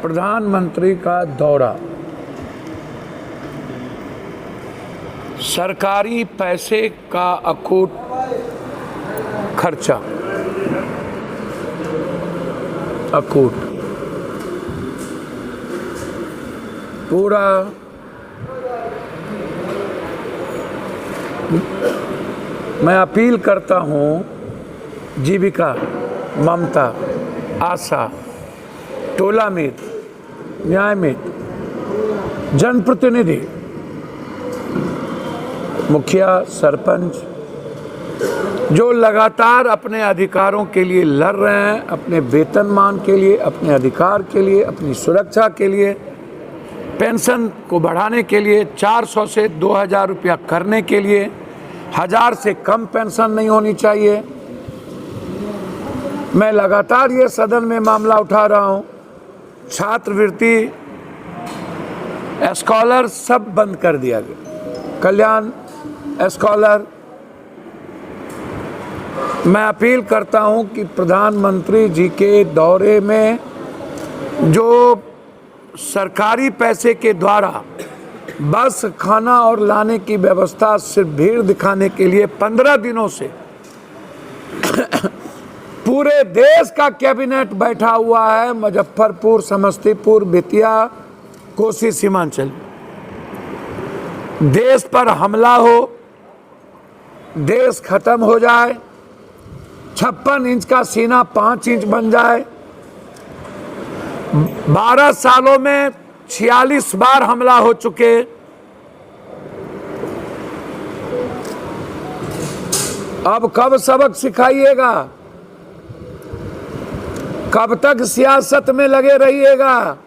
प्रधानमंत्री का दौरा, सरकारी पैसे का अकूट खर्चा, अकूट पूरा मैं अपील करता हूँ जीविका, ममता, आशा, टोला मित्र, न्याय मित्र, जनप्रतिनिधि, मुखिया, सरपंच जो लगातार अपने अधिकारों के लिए लड़ रहे हैं, अपने वेतनमान के लिए, अपने अधिकार के लिए, अपनी सुरक्षा के लिए, पेंशन को बढ़ाने के लिए, 400 से 2000 रुपया करने के लिए, 1000 से कम पेंशन नहीं होनी चाहिए। मैं लगातार ये सदन में मामला उठा रहा हूँ। छात्रवृत्ति, स्कॉलर सब बंद कर दिया गया, कल्याण स्कॉलर। मैं अपील करता हूं कि प्रधानमंत्री जी के दौरे में जो सरकारी पैसे के द्वारा बस, खाना और लाने की व्यवस्था सिर्फ भीड़ दिखाने के लिए 15 दिनों से पूरे देश का कैबिनेट बैठा हुआ है, मुजफ्फरपुर, समस्तीपुर, बेतिया, कोसी, सीमांचल, देश पर हमला हो, देश खत्म हो जाए, 56 इंच का सीना 5 इंच बन जाए, 12 सालों में 46 बार हमला हो चुके, अब कब सबक सिखाइएगा? कब तक सियासत में लगे रहिएगा?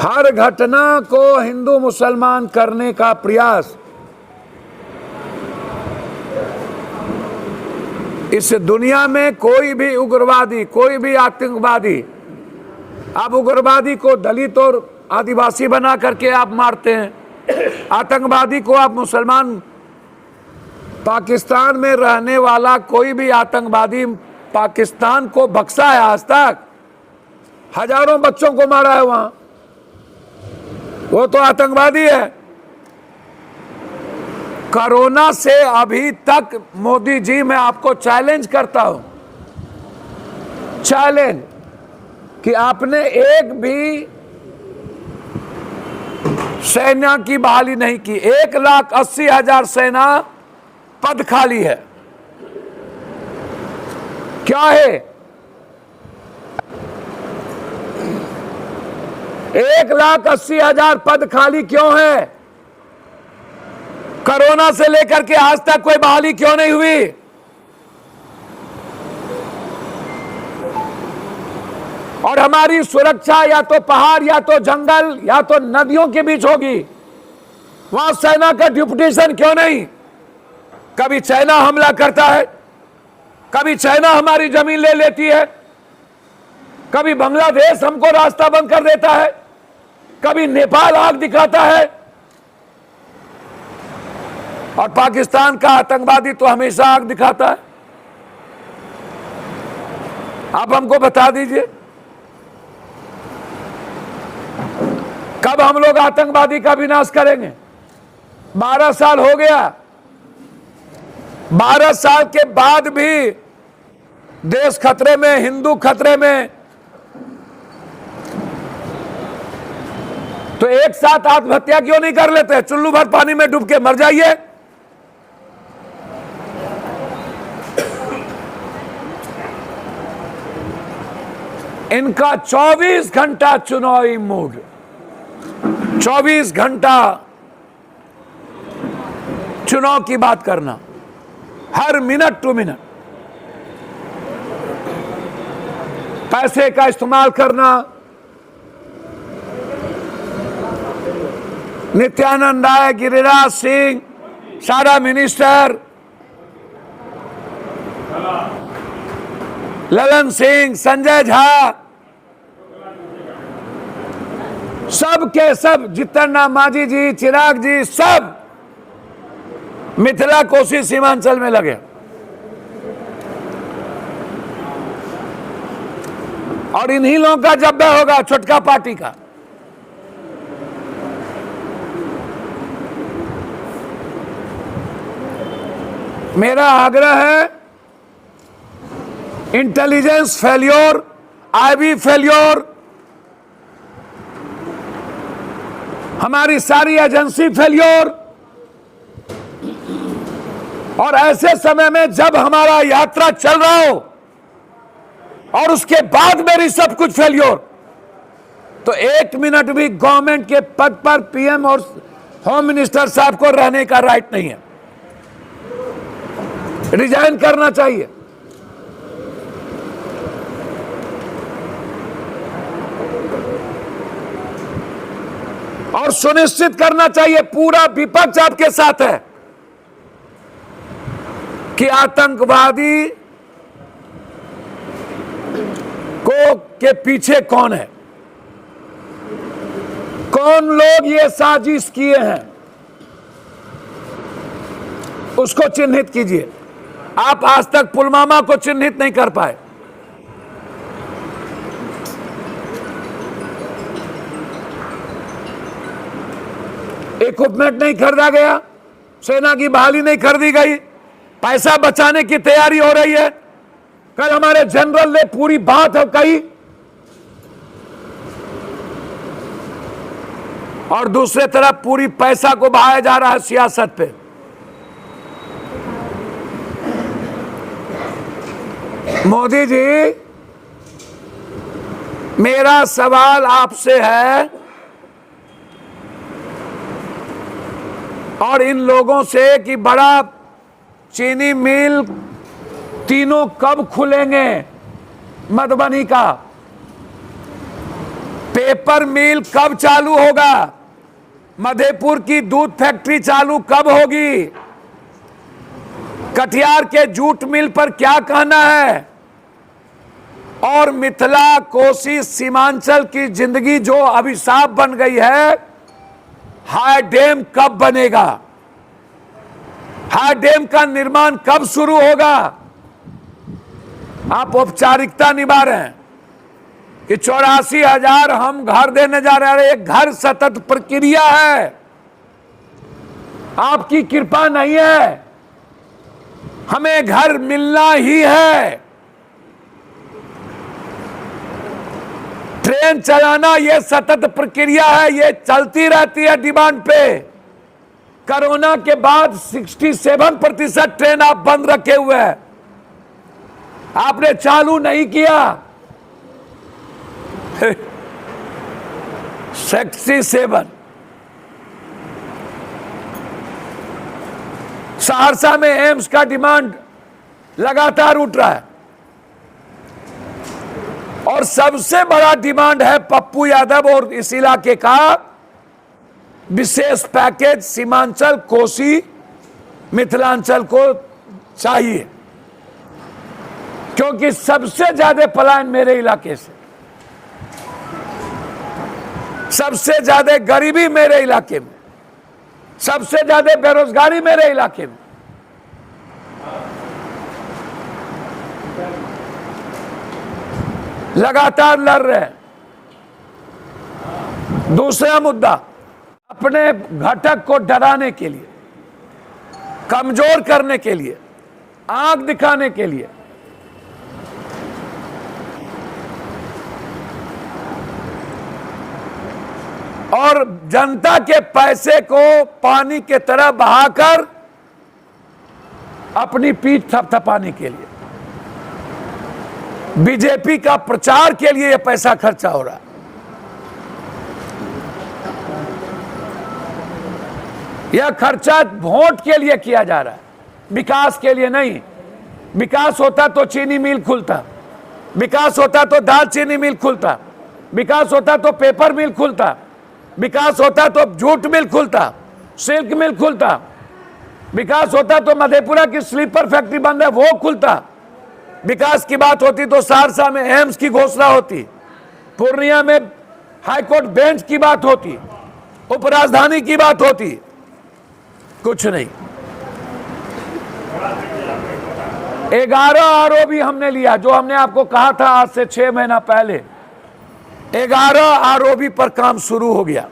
हर घटना को हिंदू मुसलमान करने का प्रयास इस दुनिया में कोई भी उग्रवादी, कोई भी आतंकवादी, अब उग्रवादी को दलित और आदिवासी बना करके आप मारते हैं, आतंकवादी को आप मुसलमान। पाकिस्तान में रहने वाला कोई भी आतंकवादी पाकिस्तान को बख्शा है आज तक? हजारों बच्चों को मारा है वहां, वो तो आतंकवादी है। कोरोना से अभी तक मोदी जी, मैं आपको चैलेंज करता हूं, चैलेंज, कि आपने एक भी सेना की बहाली नहीं की। 1,80,000 सेना पद खाली है। क्या है? 1,80,000 पद खाली क्यों है? कोरोना से लेकर के आज तक कोई बहाली क्यों नहीं हुई? और हमारी सुरक्षा या तो पहाड़, या तो जंगल, या तो नदियों के बीच होगी, वहां सेना का डिप्यूटेशन क्यों नहीं? कभी चाइना हमला करता है, कभी चाइना हमारी जमीन ले लेती है, कभी बांग्लादेश हमको रास्ता बंद कर देता है, कभी नेपाल आग दिखाता है, और पाकिस्तान का आतंकवादी तो हमेशा आग दिखाता है। आप हमको बता दीजिए, कब हम लोग आतंकवादी का विनाश करेंगे? 12 साल हो गया, 12 साल के बाद भी देश खतरे में, हिंदू खतरे में, तो एक साथ आत्महत्या क्यों नहीं कर लेते? चुल्लू भर पानी में डूब के मर जाइए। इनका 24 घंटा चुनावी मूड, 24 घंटा चुनाव की बात करना, हर मिनट टू मिनट पैसे का इस्तेमाल करना। नित्यानंद राय, गिरिराज सिंह, सारा मिनिस्टर, ललन सिंह, संजय झा, सब के सब जितन राम मांझी जी, चिराग जी, सब मिथिला कोसी सीमांचल में लगे। और इन्हीं लोगों का जब्बा होगा, छोटका पार्टी का। मेरा आग्रह है, इंटेलिजेंस फेल्योर, आईबी फेल्योर, हमारी सारी एजेंसी फेल्योर, और ऐसे समय में जब हमारा यात्रा चल रहा हो और उसके बाद मेरी सब कुछ फेल्योर, तो 1 मिनट भी गवर्नमेंट के पद पर पीएम और होम मिनिस्टर साहब को रहने का राइट नहीं है, रिजाइन करना चाहिए। और सुनिश्चित करना चाहिए, पूरा विपक्ष आपके साथ है, कि आतंकवादी को के पीछे कौन है, कौन लोग ये साजिश किए हैं, उसको चिन्हित कीजिए। आप आज तक पुलवामा को चिन्हित नहीं कर पाए। इक्विपमेंट नहीं खरीदा गया, सेना की बहाली नहीं खरीदी गई, पैसा बचाने की तैयारी हो रही है। कल हमारे जनरल ने पूरी बात कही, और दूसरे तरफ पूरी पैसा को बहाया जा रहा है सियासत पे। मोदी जी, मेरा सवाल आपसे है और इन लोगों से कि बड़ा चीनी मिल तीनों कब खुलेंगे, मधुबनी का पेपर मिल कब चालू होगा, मधेपुर की दूध फैक्ट्री चालू कब होगी, कटिहार के जूट मिल पर क्या कहना है, और मिथिला कोसी सीमांचल की जिंदगी जो अभिशाप बन गई है, हाई डैम कब बनेगा, हाई डैम का निर्माण कब शुरू होगा। आप औपचारिकता निभा रहे हैं कि 84,000 हम घर देने जा रहे हैं। एक घर सतत प्रक्रिया है, आपकी कृपा नहीं है, हमें घर मिलना ही है। ट्रेन चलाना यह सतत प्रक्रिया है, यह चलती रहती है डिमांड पे। कोरोना के बाद 67% ट्रेन आप बंद रखे हुए हैं, आपने चालू नहीं किया। 67 सहरसा में एम्स का डिमांड लगातार उठ रहा है, और सबसे बड़ा डिमांड है पप्पू यादव और इस इलाके का विशेष पैकेज सीमांचल कोसी मिथिलांचल को चाहिए, क्योंकि सबसे ज्यादा पलायन मेरे इलाके से, सबसे ज्यादा गरीबी मेरे इलाके में, सबसे ज्यादा बेरोजगारी मेरे इलाके में। लगातार लड़ रहे हैं। दूसरा मुद्दा, अपने घटक को डराने के लिए, कमजोर करने के लिए, आंख दिखाने के लिए और जनता के पैसे को पानी के तरह बहाकर अपनी पीठ थपथपाने के लिए, बीजेपी का प्रचार के लिए यह पैसा खर्चा हो रहा है। यह खर्चा वोट के लिए किया जा रहा है, विकास के लिए नहीं। विकास होता तो चीनी मिल खुलता, विकास होता तो दाल चीनी मिल खुलता, विकास होता तो पेपर मिल खुलता, विकास होता तो जूट मिल खुलता, सिल्क मिल खुलता, विकास होता तो मधेपुरा की स्लीपर फैक्ट्री बंद है वो खुलता, विकास की बात होती तो सहरसा में एम्स की घोषणा होती, पूर्णिया में हाईकोर्ट बेंच की बात होती, उपराजधानी की बात होती, कुछ नहीं। 11 आरोपी हमने लिया, जो हमने आपको कहा था आज से 6 महीना पहले। 11 आरोपी पर काम शुरू हो गया।